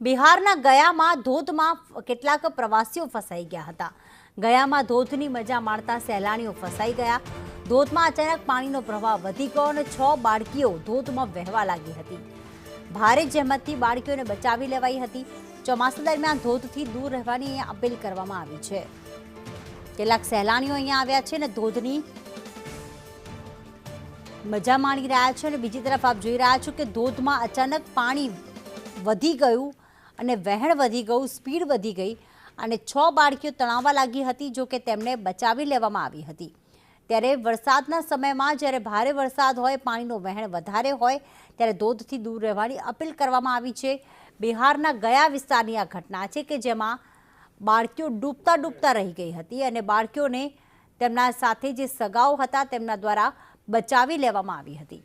બિહારના ગયામાં ધોધમાં કેટલાક પ્રવાસીઓ ફસાઈ ગયા હતા। ગયામાં ધોધની મજા માણતા સહેલાણીઓ ફસાઈ ગયા। ધોધમાં અચાનક પાણીનો પ્રવાહ વધી ગયો અને 6 બાળકીઓ ધોધમાં વહેવા લાગી હતી। ભારે જહેમતથી બાળકીઓને બચાવી લેવાઈ હતી। ચોમાસા દરમિયાન ધોધથી દૂર રહેવાની અપીલ કરવામાં આવી છે। કેટલાક સહેલાણીઓ અહીંયા આવ્યા છે અને ધોધની મજા માણી રહ્યા છે અને બીજી તરફ આપ જોઈ રહ્યા છો કે ધોધમાં અચાનક પાણી વધી ગયું અને વહેણ વધી ગયું, સ્પીડ વધી ગઈ અને 6 બાળકીઓ તણાવવા લાગી હતી, જો કે તેમને બચાવી લેવામાં આવી હતી। ત્યારે વરસાદના સમયમાં જ્યારે ભારે વરસાદ હોય, પાણીનો વહેણ વધારે હોય ત્યારે ધોધથી દૂર રહેવાની અપીલ કરવામાં આવી છે। બિહારના ગયા વિસ્તારની આ ઘટના છે કે જેમાં બાળકીઓ ડૂબતા રહી ગઈ હતી અને બાળકીઓને તેમના સાથે જે સગાઓ હતા તેમના દ્વારા બચાવી લેવામાં આવી હતી।